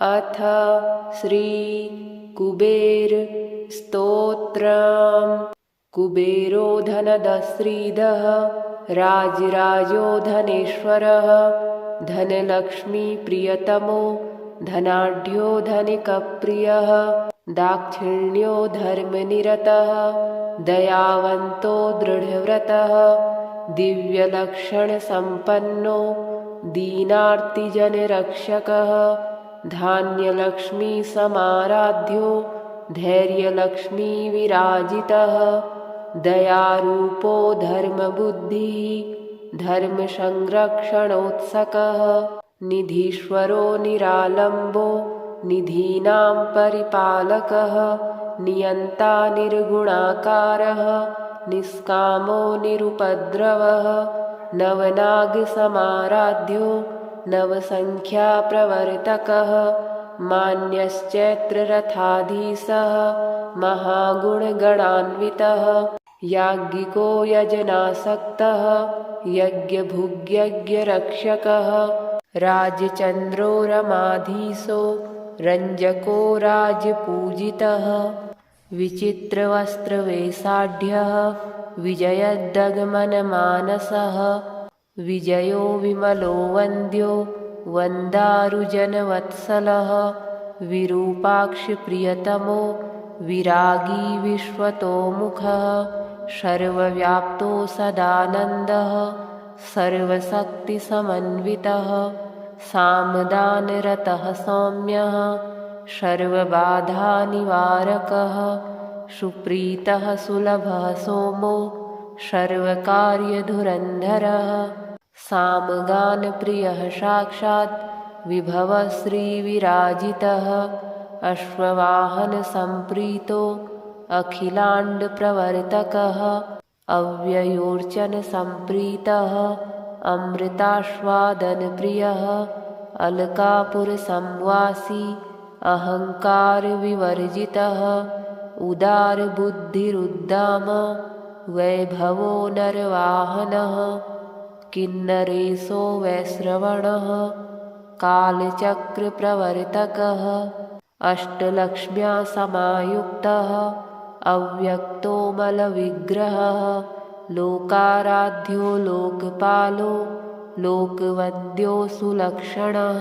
अथ श्री कुबेर स्तोत्रम्। कुबेरो धनदश्रीदः राजराजो धनेश्वरः धनलक्ष्मी प्रियतमो धनाढ्यो धनिकप्रियः दाक्षिण्यो धर्मनिरतः दयावन्तो दृढव्रतः दिव्यलक्षणसम्पन्नो दीनार्तिजनरक्षकः धान्यलक्ष्मी समाराध्यो धैर्यलक्ष्मी विराजितः दयारूपो धर्मबुद्धिः धर्मसंरक्षणोत्सकः निधीश्वरो निरालम्बो निधीनां परिपालकः नियन्ता निर्गुणाकारः निष्कामो निरुपद्रवः नवनागसमाराध्यो नवसङ्ख्याप्रवर्तकः मान्यश्चैत्ररथाधीशः महागुणगणान्वितः याज्ञिको यजनासक्तः यज्ञभुग्यज्ञरक्षकः राजचन्द्रो रमाधीशो रञ्जको राजपूजितः विचित्रवस्त्रवेषाढ्यः विजयदगमनमानसः विजयो विमलो वन्द्यो वन्दारुजनवत्सलः विरूपाक्षप्रियतमो विरागी विश्वतोमुखः सर्वव्याप्तो सदानन्दः सर्वशक्तिसमन्वितः सामदानरतः सौम्यः सर्वबाधानिवारकः सुप्रीतः सुलभः सोमो सर्वकार्यधुरन्धरः सामगानप्रियः साक्षात् विभवः श्रीविराजितः अश्ववाहनसम्प्रीतो अखिलाण्डप्रवर्तकः अव्ययोर्चनसम्प्रीतः अमृतास्वादनप्रियः अलकापुरसंवासी अहङ्कारविवर्जितः उदारबुद्धिरुद्दाम वैभवो नरवाहनः किन्नरेशो वैश्रवणः कालचक्रप्रवर्तकः अष्टलक्ष्म्या समायुक्तः अव्यक्तो मलविग्रहः लोकाराध्यो लोकपालो लोकवन्द्यो सुलक्षणः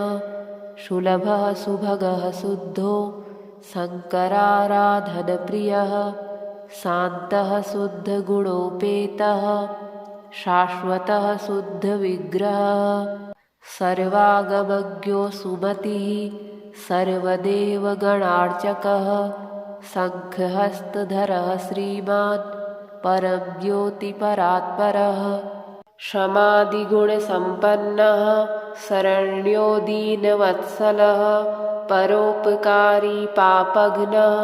सुलभः सुभगः शुद्धो शङ्कराराधनप्रियः शान्तः शुद्धगुणोपेतः शाश्वतः शुद्धविग्रहः सर्वागमज्ञो सुमतिः सर्वदेवगणार्चकः शङ्खहस्तधरः श्रीमान् परमज्योतिपरात्परः क्षमादिगुणसम्पन्नः शरण्यो दीनवत्सलः परोपकारी पापघ्नः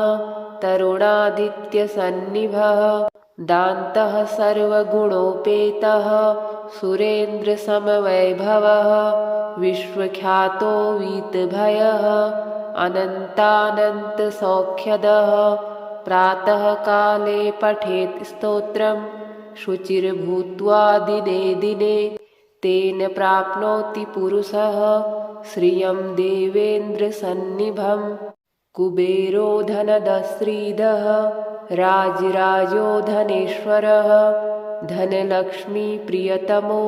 तरुणादित्यसन्निभः दान्तः सर्वगुणोपेतः सुरेन्द्रसमवैभवः विश्वख्यातो वीतभयः अनन्तानन्तसौख्यदः प्रातःकाले पठेत् स्तोत्रं शुचिर्भूत्वा दिने दिने तेन प्राप्नोति पुरुषः श्रियं देवेन्द्रसन्निभम् कुबेरो धनदश्रीदः राजराजो धनेश्वरः धनलक्ष्मी प्रियतमो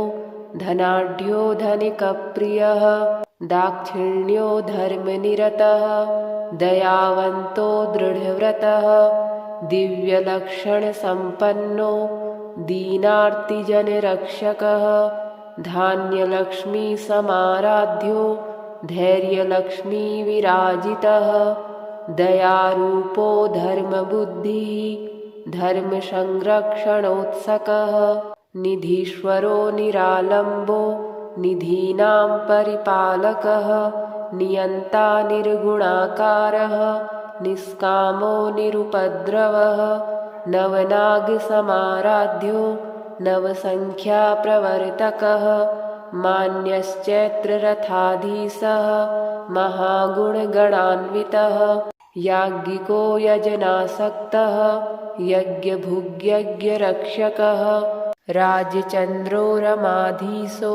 धनाढ्यो धनिकप्रियः दाक्षिण्यो धर्मनिरतः दयावन्तो दृढव्रतः दिव्यलक्षणसम्पन्नो दीनार्तिजनरक्षकः धान्यलक्ष्मी समाराध्यो धैर्यलक्ष्मी विराजितः दयारूपो धर्मबुद्धिः धर्मसंरक्षणोत्सकः निधीश्वरो निरालम्बो निधीनां परिपालकः नियन्ता निर्गुणाकारः निष्कामो निरुपद्रवः नवनागसमाराध्यो नवसङ्ख्याप्रवर्तकः मान्यश्चैत्ररथाधीशः महागुणगणान्वितः याज्ञिको यजनासक्तः यज्ञभुग्यज्ञरक्षकः राजचन्द्रो रमाधीशो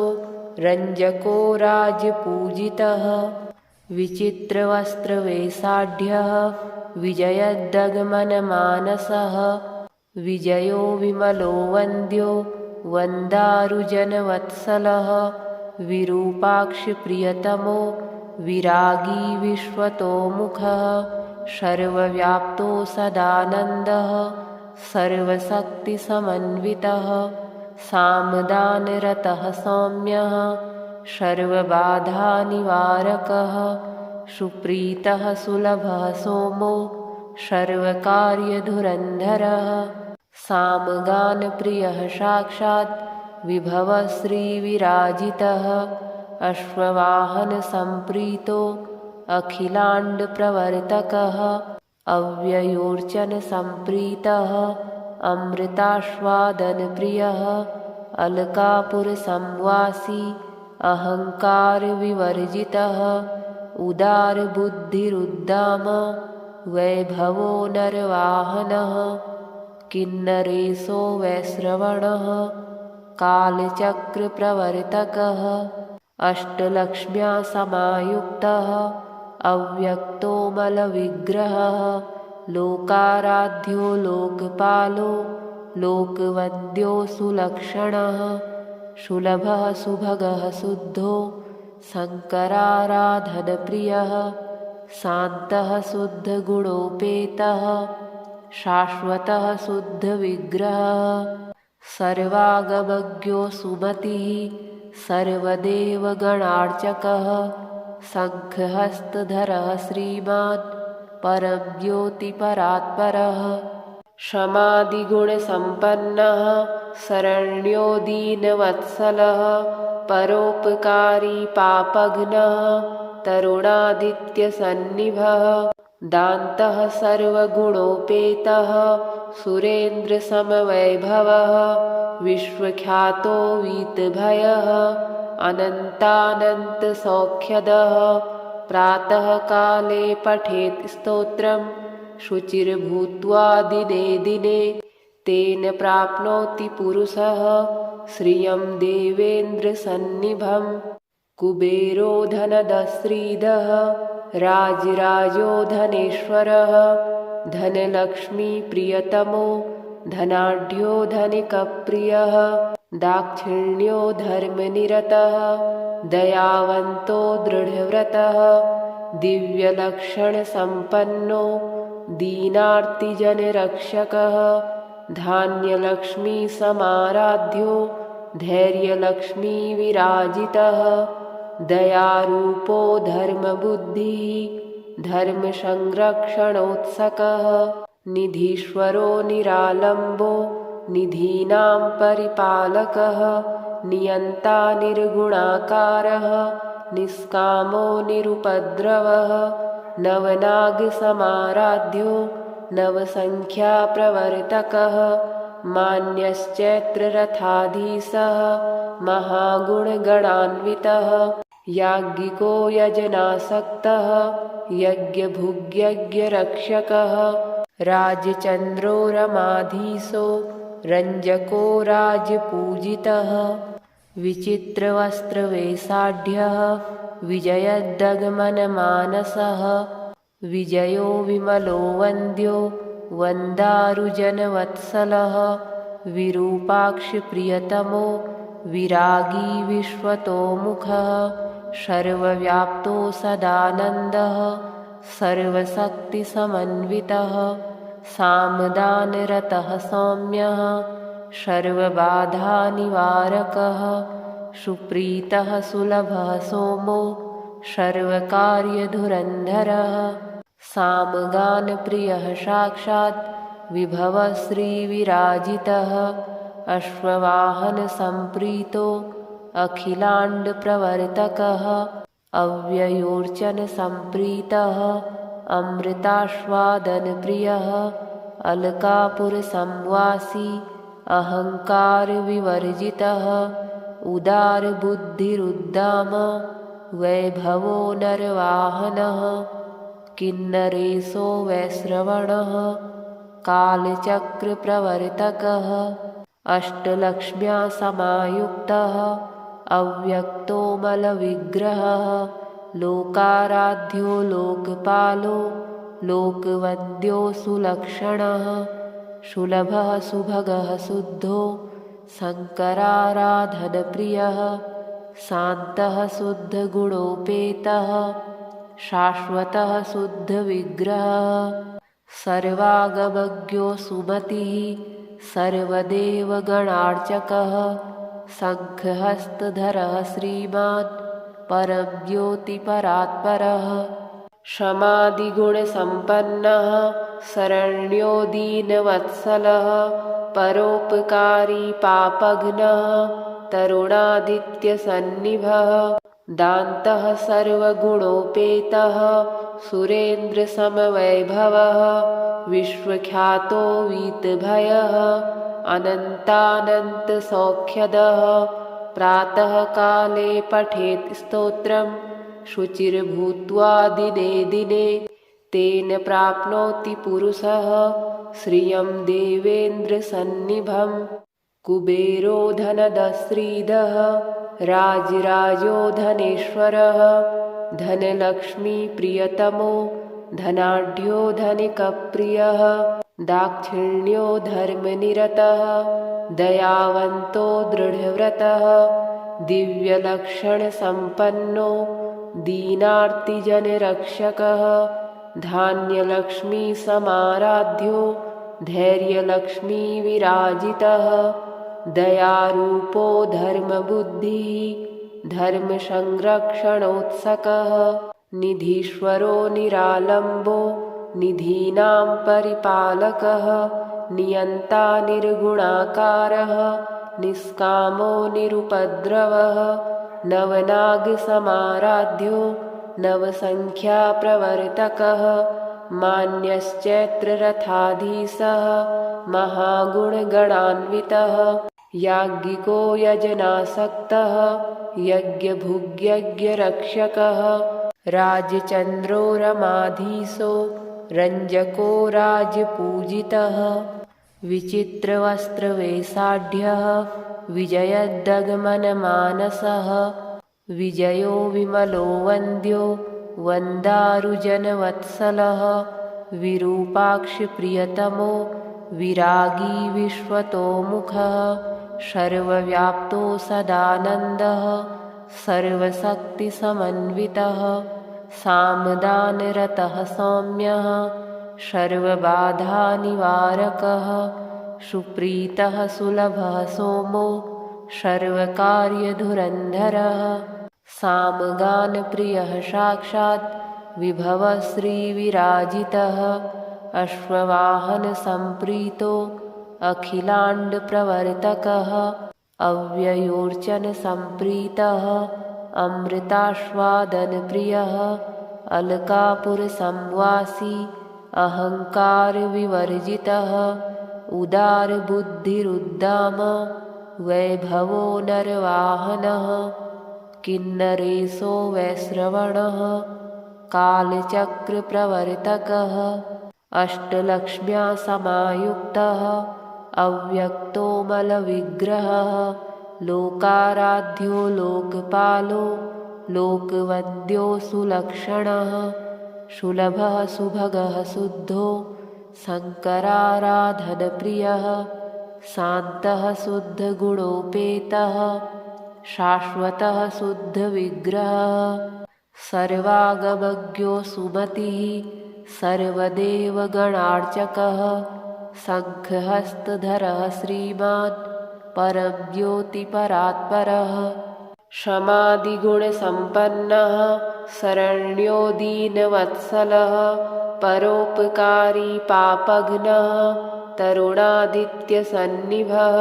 रञ्जको राजपूजितः विचित्रवस्त्रवेषाढ्यः विजयद्गमनमानसः विजयो विमलो वन्द्यो वन्दारुजनवत्सलः विरूपाक्षप्रियतमो विरागी विश्वतोमुखः सर्वव्याप्तो सदानन्दः सर्वशक्तिसमन्वितः सामदानरतः सौम्यः सर्वबाधानिवारकः सुप्रीतः सुलभः सोमो सर्वकार्यधुरन्धरः सामगानप्रियः साक्षात् विभवः श्रीविराजितः अश्ववाहनसम्प्रीतो अखिलाण्डप्रवर्तकः अव्ययोर्चनसम्प्रीतः अमृतास्वादनप्रियः अलकापुरसंवासी अहङ्कारविवर्जितः उदारबुद्धिरुद्दाम वैभवो नरवाहनः किन्नरेशो वैश्रवणः कालचक्रप्रवर्तकः अष्टलक्ष्म्या समायुक्तः अव्यक्तो मलविग्रहः लोकाराध्यो लोकपालो लोकवन्द्यो सुलक्षणः सुलभः सुभगः शुद्धो शङ्कराराधनप्रियः शान्तः शुद्धगुणोपेतः शाश्वतः शुद्धविग्रहः सर्वागमज्ञो सुमतिः सर्वदेवगणार्चकः शङ्खहस्तधरः श्रीमान् परं ज्योतिपरात्परः समाधिगुणसम्पन्नः शरण्यो दीनवत्सलः परोपकारी पापघ्नः तरुणादित्यसन्निभः दान्तः सर्वगुणोपेतः सुरेन्द्रसमवैभवः विश्वख्यातो वीतभयः अनन्तानन्तसौख्यदः प्रातःकाले पठेत् स्तोत्रं शुचिर्भूत्वा दिने दिने तेन प्राप्नोति पुरुषः श्रियं देवेन्द्रसन्निभं कुबेरो धनदश्रीदः राजराजो धनेश्वरः धनलक्ष्मीप्रियतमो धनाढ्यो धनिकप्रियः दाक्षिण्यो धर्मनिरतः दयावन्तो दृढव्रतः दिव्यलक्षणसम्पन्नो दीनार्तिजनरक्षकः धान्यलक्ष्मीसमाराध्यो धैर्यलक्ष्मीविराजितः दयारूपो धर्मबुद्धिः धर्मसंरक्षणोत्सकः निधीश्वरो निरालम्बो निधीनां परिपालकः नियन्ता निर्गुणाकारः निष्कामो निरुपद्रवः नवनागसमाराध्यो नवसङ्ख्याप्रवर्तकः मान्यश्चैत्ररथाधीशः महागुणगणान्वितः याज्ञिको यजनासक्तः यज्ञभुग्यज्ञरक्षकः राजचन्द्रो रमाधीशो रञ्जको राजपूजितः विचित्रवस्त्रवेषाढ्यः विजयद्गमनमानसः विजयो विमलो वन्द्यो वन्दारुजनवत्सलः विरूपाक्षप्रियतमो विरागी विश्वतोमुखः सर्वव्याप्तो सदानन्दः सर्वशक्तिसमन्वितः सामदानरतः सौम्यः सर्वबाधानिवारकः सुप्रीतः सुलभः सोमो सर्वकार्यधुरन्धरः सामगानप्रियः साक्षात् विभवः श्रीविराजितः अश्ववाहनसम्प्रीतो अखिलाण्डप्रवर्तकः अव्ययोर्चनसम्प्रीतः अमृतास्वादनप्रियः अलकापुरसंवासी अहङ्कारविवर्जितः उदारबुद्धिरुद्दाम वैभवो नरवाहनः किन्नरेशो वैश्रवणः कालचक्रप्रवर्तकः अष्टलक्ष्म्या समायुक्तः अव्यक्तो मलविग्रहः लोकाराध्यो लोकपालो लोकवन्द्यो सुलक्षणः सुलभः सुभगः शुद्धो शङ्कराराधनप्रियः शान्तः शुद्धगुणोपेतः शाश्वतः शुद्धविग्रहः सर्वागमज्ञो सुमतिः सर्वदेवगणार्चकः शङ्खहस्तधरः श्रीमान् परं ज्योतिपरात्परः क्षमादिगुणसम्पन्नः शरण्यो दीनवत्सलः परोपकारी पापघ्नः तरुणादित्यसन्निभः दान्तः सर्वगुणोपेतः सुरेन्द्रसमवैभवः विश्वख्यातो वीतभयः अनन्तानन्तसौख्यदः प्रातःकाले पठेत् स्तोत्रं शुचिर्भूत्वा दिने दिने तेन प्राप्नोति पुरुषः श्रियं देवेन्द्रसन्निभं कुबेरो धनदश्रीदः राजराजो धनेश्वरः धनलक्ष्मीप्रियतमो धनाढ्यो धनिकप्रियः दाक्षिण्यो धर्मनिरतः दयावन्तो दृढव्रतः दिव्यलक्षणसम्पन्नो दीनार्तिजनरक्षकः धान्यलक्ष्मीसमाराध्यो धैर्यलक्ष्मीविराजितः दयारूपो धर्मबुद्धिः धर्मसंरक्षणोत्सकः निधीश्वरो निरालम्बो निधीनां परिपालकः नियन्ता निर्गुणाकारः निष्कामो निरुपद्रवः नवनागसमाराध्यो नवसङ्ख्याप्रवर्तकः मान्यश्चैत्ररथाधीशः महागुणगणान्वितः याज्ञिको यजनासक्तः यज्ञभुग्यज्ञरक्षकः राजचन्द्रो रमाधीशो रञ्जको राजपूजितः विचित्रवस्त्रवेषाढ्यः विजयदगमनमानसः विजयो विमलो वन्द्यो वन्दारुजनवत्सलः विरूपाक्षप्रियतमो विरागी विश्वतोमुखः सर्वव्याप्तो सदानन्दः सर्वशक्तिसमन्वितः सामदानरतः सौम्यः सर्वबाधानिवारकः सुप्रीतः सुलभः सोमो सर्वकार्यधुरन्धरः सामगानप्रियः साक्षात् विभवः श्रीविराजितः अश्ववाहनसम्प्रीतो अखिलाण्डप्रवर्तकः अव्ययोर्चनसम्प्रीतः अमृतास्वादनप्रियः अलकापुरसंवासी अहङ्कारविवर्जितः उदारबुद्धिरुद्दाम वैभवो नरवाहनः किन्नरेशो वैश्रवणः कालचक्रप्रवर्तकः अष्टलक्ष्म्या समायुक्तः अव्यक्तोमलविग्रहः लोकाराध्यो लोकपालो लोकवन्द्यो सुलक्षणः सुलभः सुभगः शुद्धो शङ्कराराधनप्रियः शान्तः शुद्धगुणोपेतः शाश्वतः शुद्धविग्रहः सर्वागमज्ञो सुमतिः सर्वदेवगणार्चकः शङ्खहस्तधरः श्रीमान् परं ज्योतिपरात्परः क्षमादिगुणसम्पन्नः शरण्यो दीनवत्सलः परोपकारी पापघ्नः तरुणादित्यसन्निभः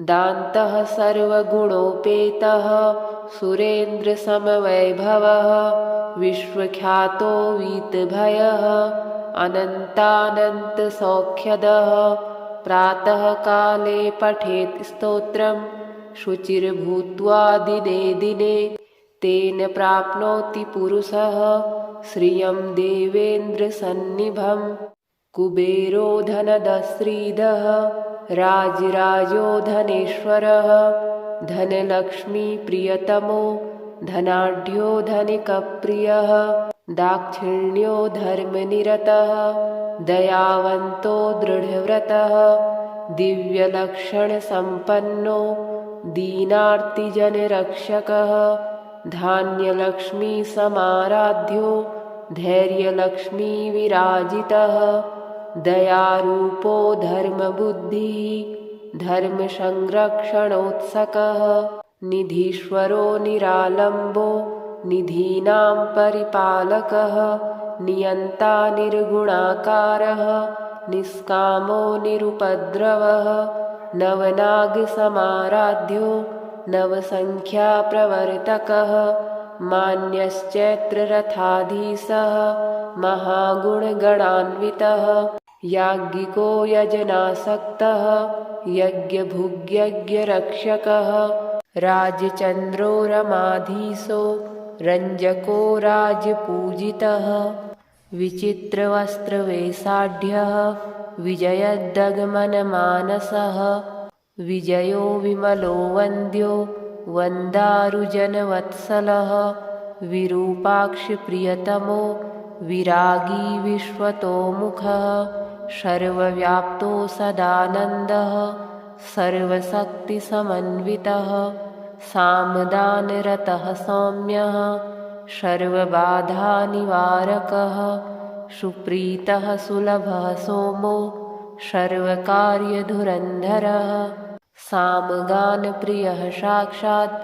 दान्तः सर्वगुणोपेतः सुरेन्द्रसमवैभवः विश्वख्यातो वीतभयः अनन्तानन्तसौख्यदः प्रातःकाले पठेत् स्तोत्रं शुचिर्भूत्वा दिने दिने तेन प्राप्नोति पुरुषः श्रियं देवेन्द्रसन्निभं कुबेरो धनदश्रीदः राजराजो धनेश्वरः धनलक्ष्मीप्रियतमो धनाढ्यो धनिकप्रियः दाक्षिण्यो धर्मनिरतः दयावन्तो दृढव्रतः दिव्यलक्षणसम्पन्नो दीनार्तिजनरक्षकः धान्यलक्ष्मीसमाराध्यो धैर्यलक्ष्मीविराजितः दयारूपो धर्मबुद्धिः धर्मसंरक्षणोत्सकः निधीश्वरो निरालम्बो निधीनां परिपालकः नियन्ता निर्गुणाकारः निष्कामो निरुपद्रवः नवनागसमाराध्यो नवसङ्ख्याप्रवर्तकः मान्यश्चैत्ररथाधीशः महागुणगणान्वितः याज्ञिको यजनासक्तः यज्ञभुग्यज्ञरक्षकः राजचन्द्रो रमाधीशो रञ्जको राजपूजितः विचित्रवस्त्रवेषाढ्यः विजयदगमनमानसः विजयो विमलो वन्द्यो वन्दारुजनवत्सलः विरूपाक्षप्रियतमो विरागी विश्वतोमुखः सर्वव्याप्तो सदानन्दः सर्वशक्तिसमन्वितः सामदानरतः सौम्यः सर्वबाधानिवारकः सुप्रीतः सुलभः सोमो सर्वकार्यधुरन्धरः सामगानप्रियः साक्षात्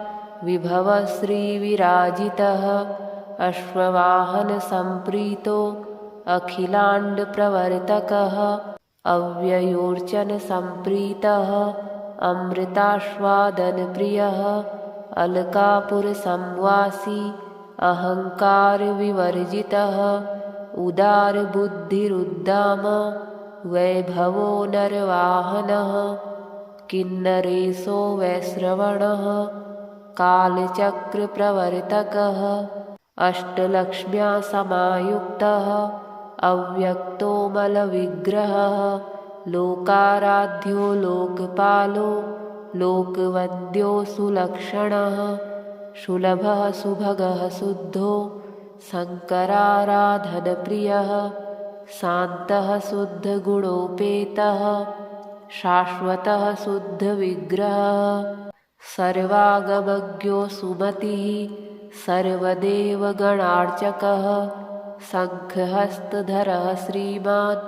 विभवः श्रीविराजितः अश्ववाहनसम्प्रीतो अखिलाण्डप्रवर्तकः अव्ययोर्चनसम्प्रीतः अमृतास्वादनप्रियः अलकापुरसंवासी अहङ्कारविवर्जितः उदारबुद्धिरुद्दाम वैभवो नरवाहनः किन्नरेशो वैश्रवणः कालचक्रप्रवर्तकः अष्टलक्ष्म्या समायुक्तः अव्यक्तो मलविग्रहः लोकाराध्यो लोकपालो लोकवन्द्यो सुलक्षणः सुलभः सुभगः शुद्धो शङ्कराराधनप्रियः शान्तः शुद्धगुणोपेतः शाश्वतः शुद्धविग्रहः सर्वागमज्ञो सुमतिः सर्वदेवगणार्चकः शङ्खहस्तधरः श्रीमान्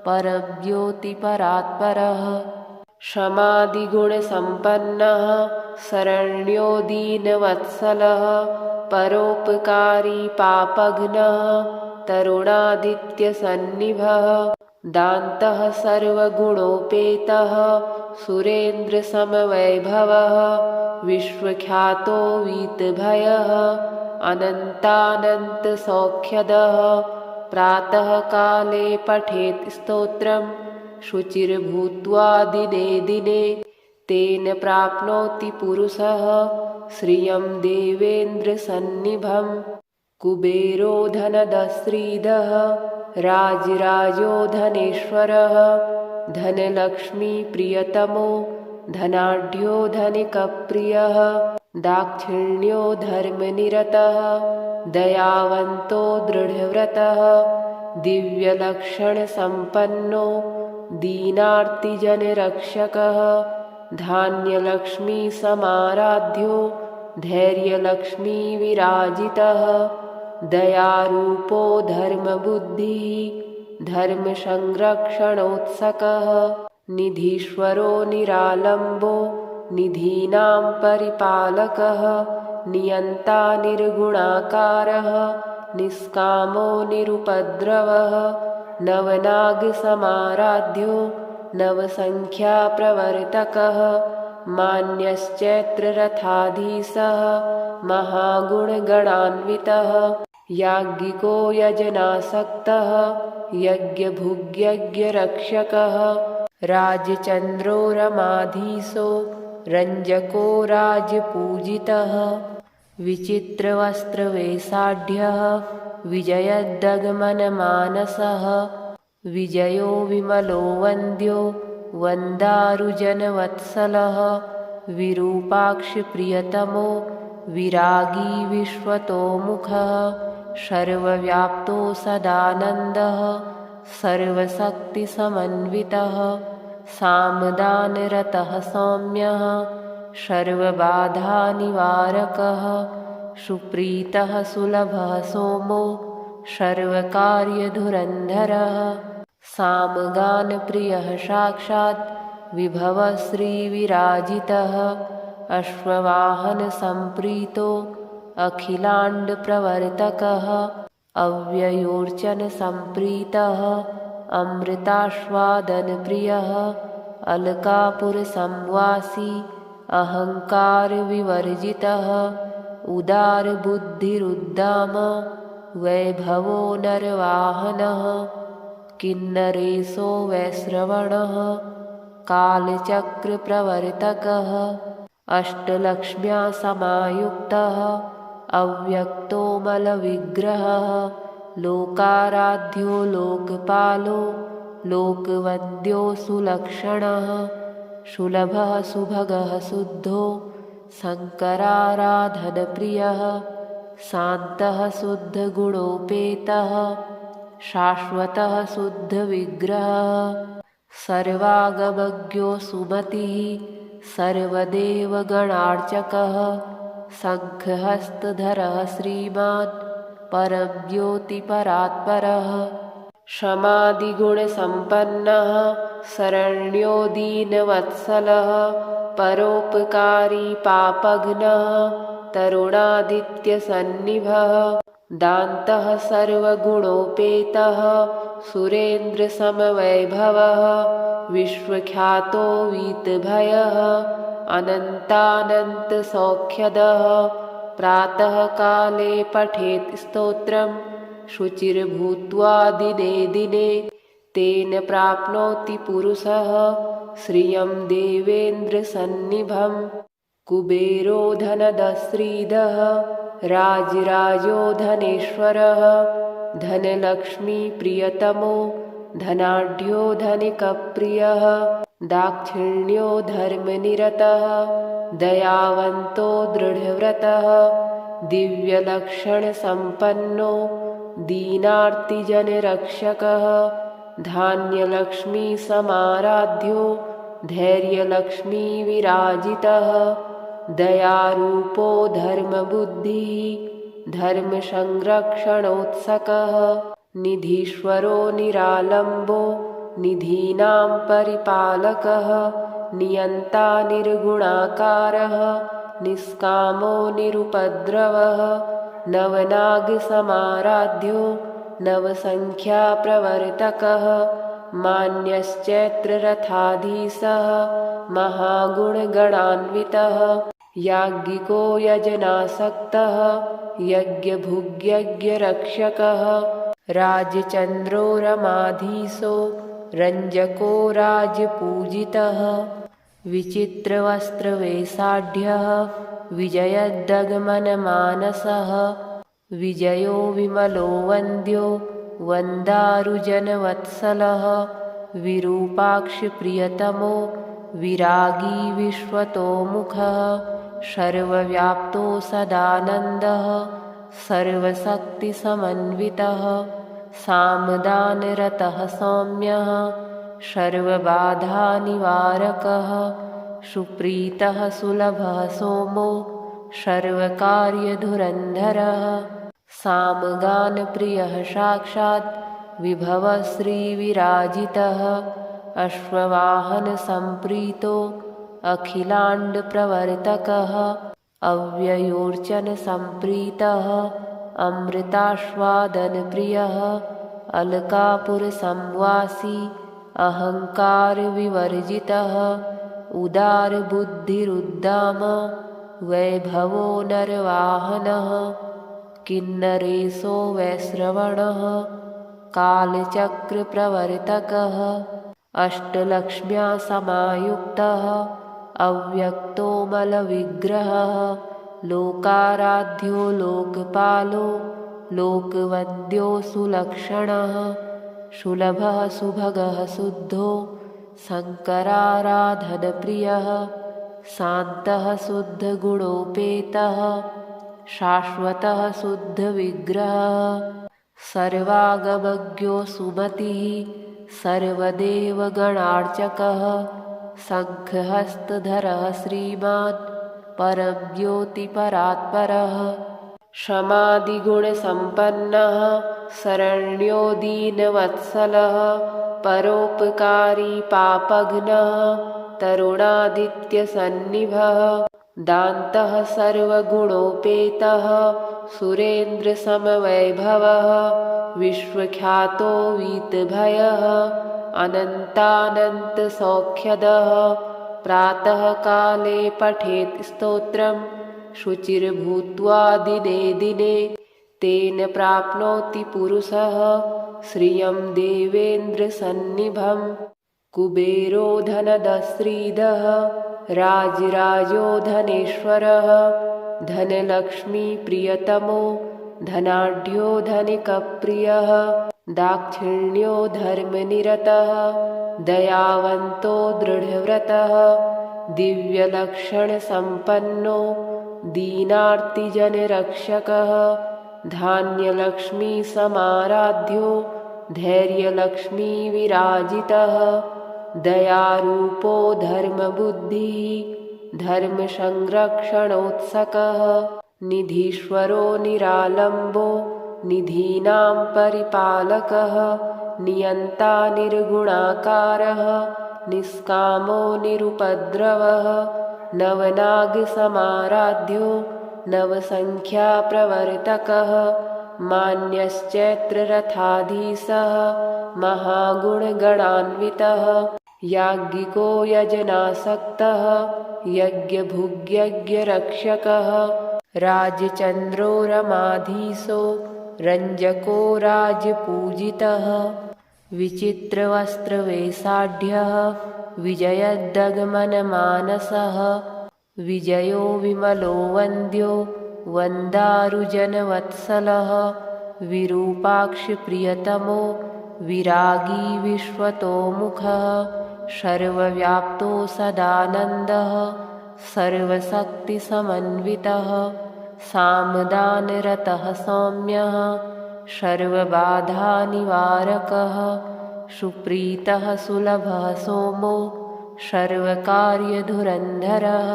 परं ज्योतिपरात्परः क्षमादिगुणसम्पन्नः शरण्यो दीनवत्सलः परोपकारी पापघ्नः तरुणादित्यसन्निभः दान्तः सर्वगुणोपेतः सुरेन्द्रसमवैभवः विश्वख्यातो वीतभयः अनन्तानन्तसौख्यदः प्रातःकाले पठेत् स्तोत्रं शुचिर्भूत्वा दिने दिने तेन प्राप्नोति पुरुषः श्रियं देवेन्द्रसन्निभं कुबेरो धनदश्रीदः राजराजो धनेश्वरः धनलक्ष्मीप्रियतमो धनाढ्यो धनिकप्रियः दाक्षिण्यो धर्मनिरतः दयावन्तो दृढव्रतः दिव्यलक्षणसम्पन्नो दीनार्तिजनरक्षकः धान्यलक्ष्मीसमाराध्यो धैर्यलक्ष्मीविराजितः दयारूपो धर्मबुद्धिः धर्मसंरक्षणोत्सकः निधीश्वरो निरालम्बो निधीनां परिपालकः नियन्ता निर्गुणाकारः निष्कामो निरुपद्रवः नवनागसमाराध्यो नवसङ्ख्याप्रवर्तकः मान्यश्चैत्ररथाधीशः महागुणगणान्वितः याज्ञिको यजनासक्तः यज्ञभुग्यज्ञरक्षकः राजचन्द्रो रमाधीशो रञ्जको राजपूजितः विचित्रवस्त्रवेषाढ्यः विजयदगमनमानसः विजयो विमलो वन्द्यो वन्दारुजनवत्सलः विरूपाक्षप्रियतमो विरागी विश्वतोमुखः सर्वव्याप्तो सदानन्दः सर्वशक्तिसमन्वितः सामदानरतः सौम्यः सर्वबाधानिवारकः सुप्रीतः सुलभः सोमो सर्वकार्यधुरन्धरः सामगानप्रियः साक्षात् विभवः श्रीविराजितः अश्ववाहनसम्प्रीतो अखिलाण्डप्रवर्तकः अव्ययोर्चनसम्प्रीतः अमृतास्वादनप्रियः अलकापुरसंवासी अहङ्कारविवर्जितः उदारबुद्धिरुद्दाम वैभवो नरवाहनः किन्नरेशो वैश्रवणः कालचक्रप्रवर्तकः अष्टलक्ष्म्या समायुक्तः अव्यक्तोमलविग्रहः लोकाराध्यो लोकपालो लोकवन्द्यो सुलक्षणः सुलभः सुभगः शुद्धो शङ्कराराधनप्रियः शान्तः शुद्धगुणोपेतः शाश्वतः शुद्धविग्रहः सर्वागमज्ञो सुमतिः सर्वदेवगणार्चकः शङ्खहस्तधरः श्रीमान् परं ज्योतिपरात्परः समाधिगुणसम्पन्नः शरण्यो दीनवत्सलः परोपकारी पापघ्नः तरुणादित्यसन्निभः दान्तः सर्वगुणोपेतः सुरेन्द्रसमवैभवः विश्वख्यातो वीतभयः अनन्तानन्तसौख्यदः प्रातःकाले पठेत् स्तोत्रं शुचिर्भूत्वा दिने दिने तेन प्राप्नोति पुरुषः श्रियं देवेन्द्रसन्निभं कुबेरो धनदश्रीदः राजराजो धनेश्वरः धनलक्ष्मीप्रियतमो धनाढ्यो धनिकप्रियः दाक्षिण्यो धर्मनिरतः दयावन्तो दृढव्रतः दिव्यलक्षणसम्पन्नो दीनार्तिजनरक्षकः धान्यलक्ष्मीसमाराध्यो धैर्यलक्ष्मीविराजितः दयारूपो धर्मबुद्धिः धर्मसंरक्षणोत्सकः निधीश्वरो निरालम्बो निधीनां परिपालकः नियन्ता निर्गुणाकारः निष्कामो निरुपद्रवः नवनागसमाराध्यो नवसङ्ख्याप्रवर्तकः मान्यश्चैत्ररथाधीशः महागुणगणान्वितः याज्ञिको यजनासक्तः यज्ञभुग्यज्ञरक्षकः राजचन्द्रो रमाधीशो रञ्जको राजपूजितः विचित्रवस्त्रवेषाढ्यः विजयदगमनमानसः विजयो विमलो वन्द्यो वन्दारुजनवत्सलः विरूपाक्षप्रियतमो विरागी विश्वतोमुखः सर्वव्याप्तो सदानन्दः सर्वशक्तिसमन्वितः सामदानरतः सौम्यः सर्वबाधानिवारकः सुप्रीतः सुलभः सोमो सर्वकार्यधुरन्धरः सामगानप्रियः साक्षात् विभवः श्रीविराजितः अश्ववाहनसम्प्रीतो अखिलाण्डप्रवर्तकः अव्ययोर्चनसम्प्रीतः अमृतास्वादनप्रियः अलकापुरसंवासी अहङ्कारविवर्जितः उदारबुद्धिरुद्दाम वैभवो नरवाहनः किन्नरेशो वैश्रवणः कालचक्रप्रवर्तकः अष्टलक्ष्म्या समायुक्तः अव्यक्तोमलविग्रहः लोकाराध्यो लोकपालो लोकवन्द्यो सुलक्षणः सुलभः सुभगः शुद्धो शङ्कराराधनप्रियः शान्तः शुद्धगुणोपेतः शाश्वतः शुद्धविग्रहः सर्वागमज्ञो सुमतिः सर्वदेवगणार्चकः शङ्खहस्तधरः श्रीमान् परं ज्योतिपरात्परः क्षमादिगुणसम्पन्नः शरण्यो दीनवत्सलः परोपकारी पापघ्नः तरुणादित्यसन्निभः दान्तः सर्वगुणोपेतः सुरेन्द्रसमवैभवः विश्वख्यातो वीतभयः अनन्तानन्तसौख्यदः प्रातःकाले पठेत् स्तोत्रं शुचिर्भूत्वा दिने दिने तेन प्राप्नोति पुरुषः श्रियं देवेन्द्रसन्निभम् कुबेरो धनदश्रीदः राजराजो धनेश्वरः धनलक्ष्मीप्रियतमो धनाढ्यो धनिकप्रियः दाक्षिण्यो धर्मनिरतः दयावन्तो दृढव्रतः दिव्यलक्षणसम्पन्नो दीनार्तिजनरक्षकः धान्यलक्ष्मीसमाराध्यो धैर्यलक्ष्मीविराजितः दयारूपो धर्मबुद्धिः धर्मसंरक्षणोत्सकः निधीश्वरो निरालम्बो निधीनां परिपालकः नियन्ता निर्गुणाकारः निष्कामो निरुपद्रवः नवनागसमाराध्यो नवसङ्ख्याप्रवर्तकः मान्यश्चैत्ररथाधीशः महागुणगणान्वितः याज्ञिको यजनासक्तः यज्ञभुग्यज्ञरक्षकः राजचन्द्रो रमाधीशो रञ्जको राजपूजितः विचित्रवस्त्रवेषाढ्यः विजयदगमनमानसः विजयो विमलो वन्द्यो वन्दारुजनवत्सलः विरूपाक्षप्रियतमो विरागी विश्वतोमुखः सर्वव्याप्तो सदानन्दः सर्वशक्तिसमन्वितः सामदानरतः सौम्यः सर्वबाधानिवारकः सुप्रीतः सुलभः सोमो सर्वकार्यधुरन्धरः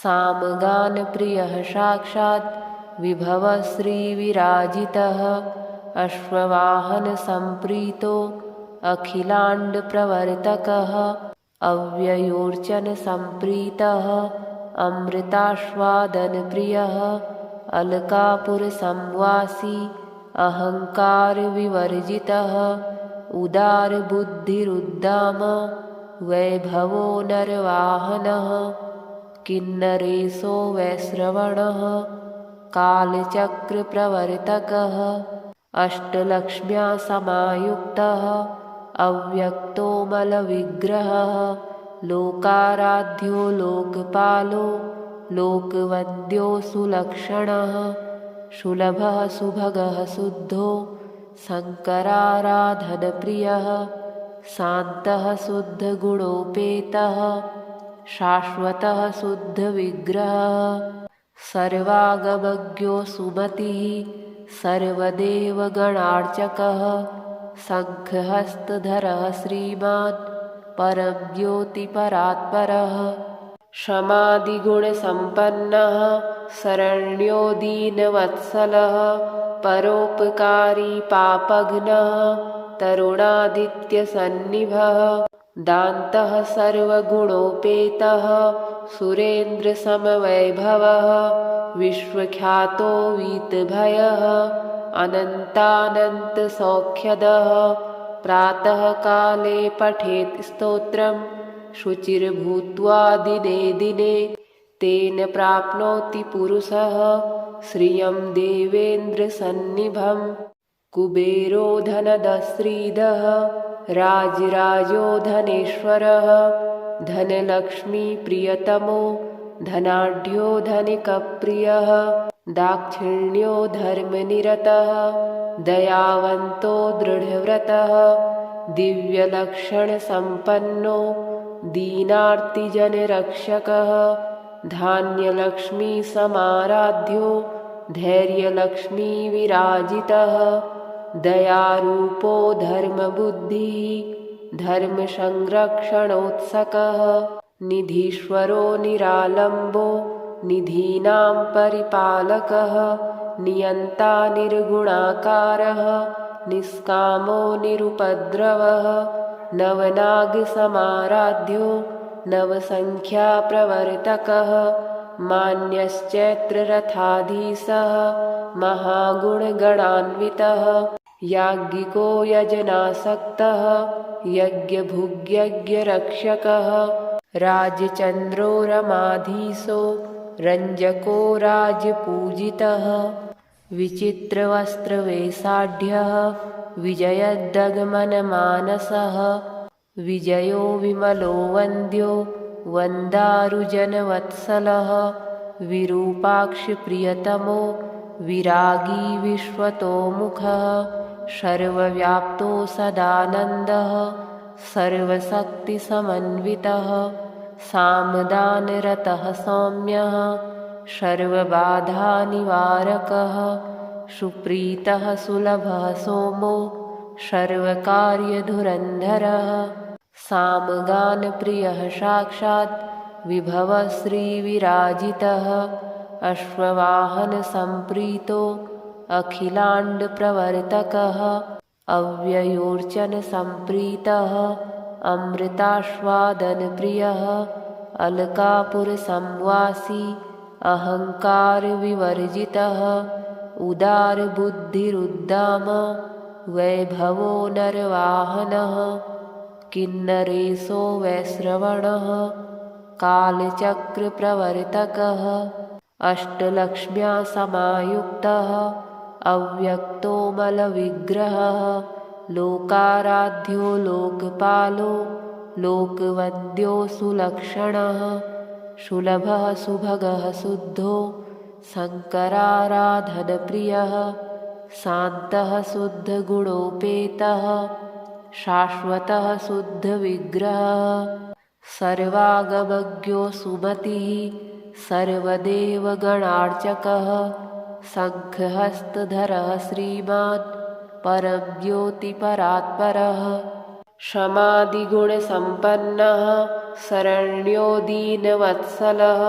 सामगानप्रियः साक्षात् विभवः श्रीविराजितः अश्ववाहनसम्प्रीतो अखिलाण्डप्रवर्तकः अव्ययोर्चनसम्प्रीतः अमृतास्वादनप्रियः अलकापुरसंवासी अहङ्कारविवर्जितः उदारबुद्धिरुद्दाम वैभवो नरवाहनः किन्नरेशो वैश्रवणः कालचक्रप्रवर्तकः अष्टलक्ष्म्या समायुक्तः अव्यक्तो मलविग्रहः लोकाराध्यो लोकपालो लोकवन्द्यो सुलक्षणः सुलभः सुभगः शुद्धो शङ्कराराधनप्रियः शान्तः शुद्धगुणोपेतः शाश्वतः शुद्धविग्रहः सर्वागमज्ञो सुमतिः सर्वदेवगणार्चकः शङ्खहस्तधरः श्रीमान् परं ज्योतिपरात्परः क्षमादिगुणसम्पन्नः शरण्यो दीनवत्सलः परोपकारी पापघ्नः तरुणादित्यसन्निभः दान्तः सर्वगुणोपेतः सुरेन्द्रसमवैभवः विश्वख्यातो वीतभयः अनन्तानन्तसौख्यदः प्रातःकाले पठेत् स्तोत्रं शुचिर्भूत्वा दिने दिने तेन प्राप्नोति पुरुषः श्रियं देवेन्द्रसन्निभम् कुबेरो धनदश्रीदः राजराजो धनेश्वरः धनलक्ष्मीप्रियतमो धनाढ्यो धनिकप्रियः दाक्षिण्यो धर्मनिरतः दयावन्तो दृढव्रतः दिव्यलक्षणसम्पन्नो दीनार्तिजनरक्षकः धान्यलक्ष्मीसमाराध्यो धैर्यलक्ष्मीविराजितः दयारूपो धर्मबुद्धिः धर्मसंरक्षणोत्सकः निधीश्वरो निरालम्बो निधीनां परिपालकः नियन्ता निर्गुणाकारः निष्कामो निरुपद्रवः नवनागसमाराध्यो नवसङ्ख्याप्रवर्तकः मान्यश्चैत्ररथाधीशः महागुणगणान्वितः याज्ञिको यजनासक्तः यज्ञभुग्यज्ञरक्षकः राजचन्द्रो रमाधीशो रञ्जको राजपूजितः विचित्रवस्त्रवेषाढ्यः विजयदगमनमानसः विजयो विमलो वन्द्यो वन्दारुजनवत्सलः विरूपाक्षप्रियतमो विरागी विश्वतोमुखः सर्वव्याप्तो सदानन्दः सर्वशक्तिसमन्वितः सामदानरतः सौम्यः सर्वबाधानिवारकः सुप्रीतः सुलभः सोमो सर्वकार्यधुरन्धरः सामगानप्रियः साक्षात् विभवः श्रीविराजितः अश्ववाहनसम्प्रीतो अखिलाण्डप्रवर्तकः अव्ययोर्चनसम्प्रीतः अमृतास्वादनप्रियः अलकापुरसंवासी अहङ्कारविवर्जितः उदारबुद्धिरुद्दाम वैभवो नरवाहनः किन्नरेशो वैश्रवणः कालचक्रप्रवर्तकः अष्टलक्ष्म्या समायुक्तः अव्यक्तो मलविग्रहः लोकाराध्यो लोकपालो लोकवन्द्यो सुलक्षणः सुलभः सुभगः शुद्धो शङ्कराराधनप्रियः शान्तः शुद्धगुणोपेतः शाश्वतः शुद्धविग्रहः सर्वागमज्ञो सुमतिः सर्वदेवगणार्चकः शङ्खहस्तधरः श्रीमान् परं ज्योतिपरात्परः क्षमादिगुणसम्पन्नः शरण्यो दीनवत्सलः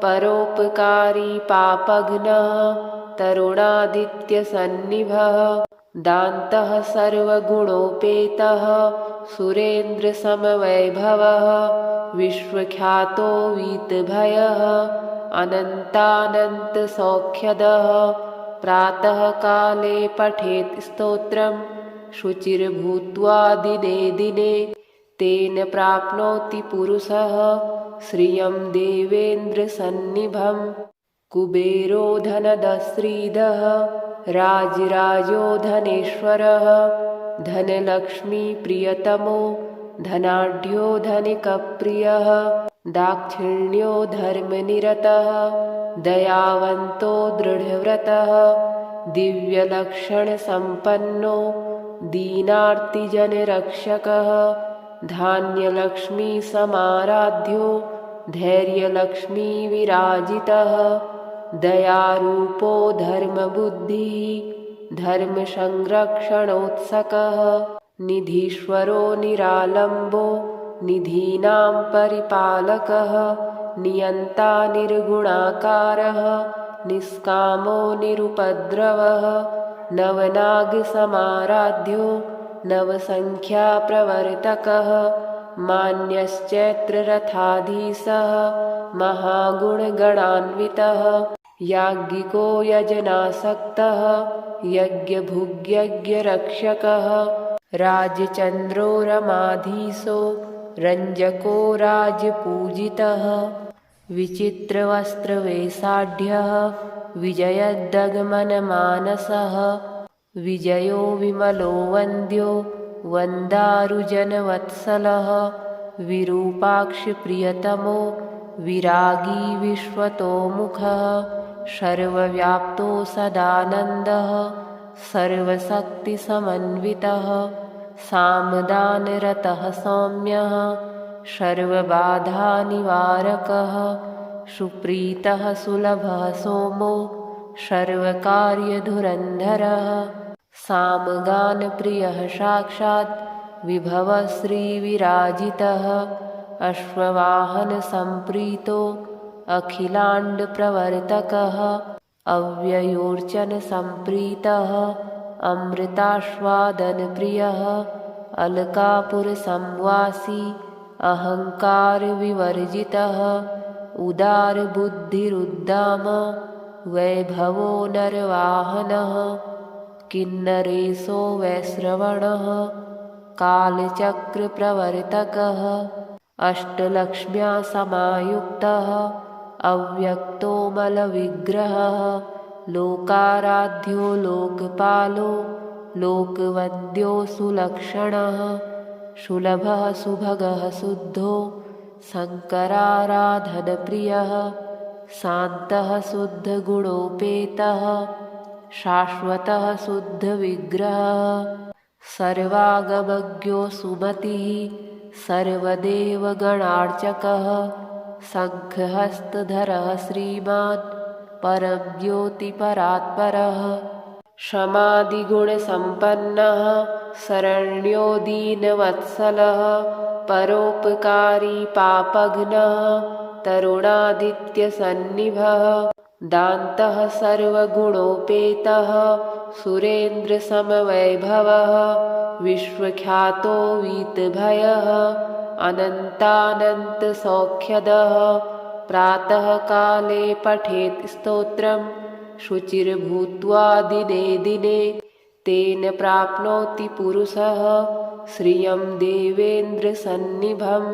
परोपकारी पापघ्नः तरुणादित्यसन्निभः दान्तः सर्वगुणोपेतः सुरेन्द्रसमवैभवः विश्वख्यातो वीतभयः अनन्तानन्तसौख्यदः प्रातःकाले पठेत् स्तोत्रं शुचिर्भूत्वा दिने दिने तेन प्राप्नोति पुरुषः श्रियं देवेन्द्रसन्निभं कुबेरो धनदश्रीदः राजराजो धनेश्वरः धनलक्ष्मीप्रियतमो धनाढ्यो धनिकप्रियः दाक्षिण्यो धर्मनिरतः दयावन्तो दृढव्रतः दिव्यलक्षणसम्पन्नो दीनार्तिजनरक्षकः धान्यलक्ष्मीसमाराध्यो धैर्यलक्ष्मीविराजितः दयारूपो धर्मबुद्धिः धर्मसंरक्षणोत्सकः निधीश्वरो निरालम्बो निधीनां परिपालकः नियन्ता निर्गुणाकारः निष्कामो निरुपद्रवः नवनागसमाराध्यो नवसङ्ख्याप्रवर्तकः मान्यश्चैत्ररथाधीशः महागुणगणान्वितः याज्ञिको यजनासक्तः यज्ञभुग्यज्ञरक्षकः राजचन्द्रो रमाधीशो रञ्जको राजपूजितः विचित्रवस्त्रवेषाढ्यः विजयदगमनमानसः विजयो विमलो वन्द्यो वन्दारुजनवत्सलः विरूपाक्षप्रियतमो विरागी विश्वतोमुखः सर्वव्याप्तो सदानन्दः सर्वशक्तिसमन्वितः सामदानरतः सौम्यः सर्वबाधानिवारकः सुप्रीतः सुलभः सोमो सर्वकार्यधुरन्धरः सामगानप्रियः साक्षात् विभवः श्रीविराजितः अश्ववाहनसम्प्रीतो अखिलाण्डप्रवर्तकः अव्ययोऽर्चनसम्प्रीतः अमृतास्वादनप्रियः अलकापुरसंवासी अहङ्कारविवर्जितः उदारबुद्धिरुद्दाम वैभवो नरवाहनः किन्नरेशो वैश्रवणः कालचक्रप्रवर्तकः अष्टलक्ष्म्या समायुक्तः अव्यक्तो मलविग्रहः लोकाराध्यो लोकपालो लोकवन्द्यो सुलक्षणः सुलभः सुभगः शुद्धो शङ्कराराधनप्रियः शान्तः शुद्धगुणोपेतः शाश्वतः शुद्धविग्रहः सर्वागमज्ञो सुमतिः सर्वदेवगणार्चकः शङ्खहस्तधरः श्रीमान् परं ज्योतिपरात्परः क्षमादिगुणसम्पन्नः शरण्यो दीनवत्सलः परोपकारी पापघ्नः तरुणादित्यसन्निभः दान्तः सर्वगुणोपेतः सुरेन्द्रसमवैभवः विश्वख्यातो वीतभयः अनन्तानन्तसौख्यदः प्रातःकाले पठेत् स्तोत्रं शुचिर्भूत्वा दिने दिने तेन प्राप्नोति पुरुषः श्रियं देवेन्द्रसन्निभं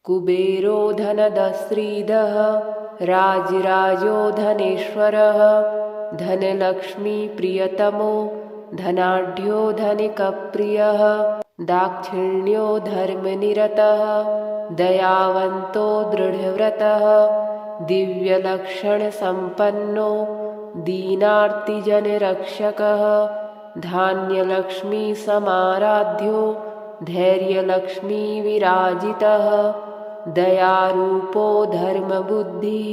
कुबेरो धनदश्रीदः राजराजो धनेश्वरः धनलक्ष्मीप्रियतमो धनाढ्यो धनिकप्रियः दाक्षिण्यो धर्मनिरतः दयावन्तो दृढव्रतः दिव्यलक्षणसम्पन्नो दीनार्तिजनरक्षकः धान्यलक्ष्मीसमाराध्यो धैर्यलक्ष्मीविराजितः दयारूपो धर्मबुद्धिः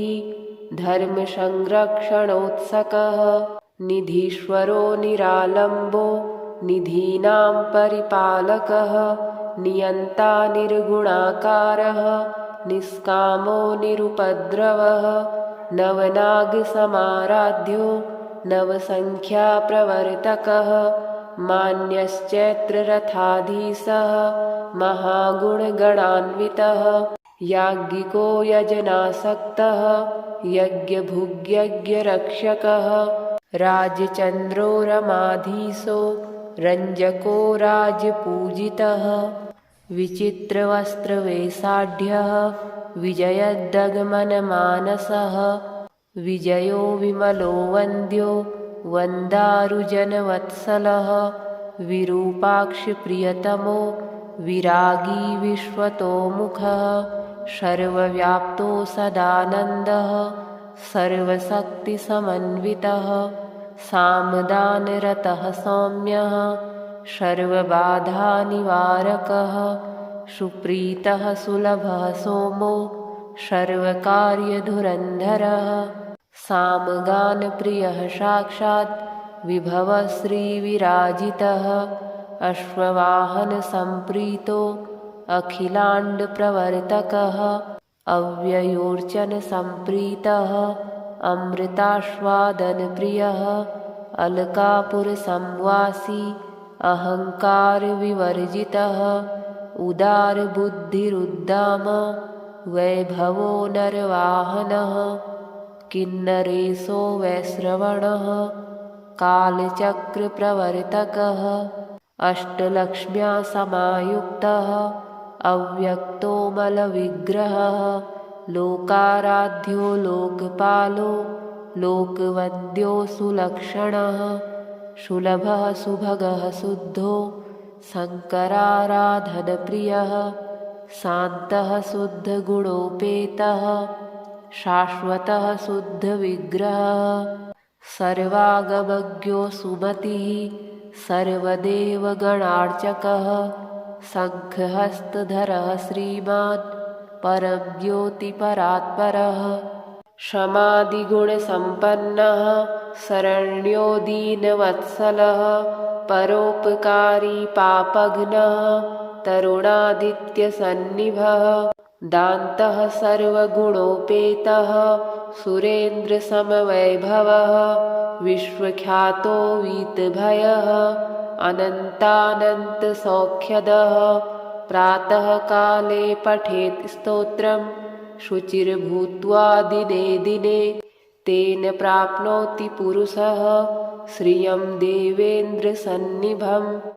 धर्मसंरक्षणोत्सकः निधीश्वरो निरालम्बो निधीनां परिपालकः नियन्ता निर्गुणाकारः निष्कामो निरुपद्रवः नवनागसमाराध्यो नवसङ्ख्याप्रवर्तकः मान्यश्चैत्ररथाधीशः महागुणगणान्वितः याज्ञिको यजनासक्तः यज्ञभुग्यज्ञरक्षकः राजचन्द्रो रमाधीशो रञ्जको राजपूजितः विचित्रवस्त्रवेषाढ्यः विजयदगमनमानसः विजयो विमलो वन्द्यो वन्दारुजनवत्सलः विरूपाक्षप्रियतमो विरागी विश्वतोमुखः सर्वव्याप्तो सदानन्दः सर्वशक्तिसमन्वितः सामदानरतः सौम्यः सर्वबाधानिवारकः सुप्रीतः सुलभः सोमो सर्वकार्यधुरन्धरः सामगानप्रियः साक्षात् विभवः श्रीविराजितः अश्ववाहनसम्प्रीतो अखिलाण्डप्रवर्तकः अव्ययोऽर्चनसम्प्रीतः अमृतास्वादनप्रियः अलकापुरसंवासी अहङ्कारविवर्जितः उदारबुद्धिरुद्दाम वैभवो नरवाहनः किन्नरेशो वैश्रवणः कालचक्रप्रवर्तकः अष्टलक्ष्म्या समायुक्तः अव्यक्तो मलविग्रहः लोकाराध्यो लोकपालो लोकवन्द्यो सुलक्षणः सुलभः सुभगः शुद्धो शङ्कराराधनप्रियः शान्तः शुद्धगुणोपेतः शाश्वतः शुद्धविग्रहः सर्वागमज्ञो सुमतिः सर्वदेवगणार्चकः शङ्खहस्तधरः श्रीमान् परं ज्योतिपरात्परः क्षमादिगुणसम्पन्नः शरण्यो दीनवत्सलः परोपकारी पापघ्नः तरुणादित्यसन्निभः दान्तः सर्वगुणोपेतः सुरेन्द्रसमवैभवः विश्वख्यातो वीतभयः अनन्तानन्तसौख्यदः प्रातःकाले पठेत् स्तोत्रं शुचिर्भूत्वा दिने दिने तेन प्राप्नोति पुरुषः श्रियं देवेन्द्रसन्निभम्।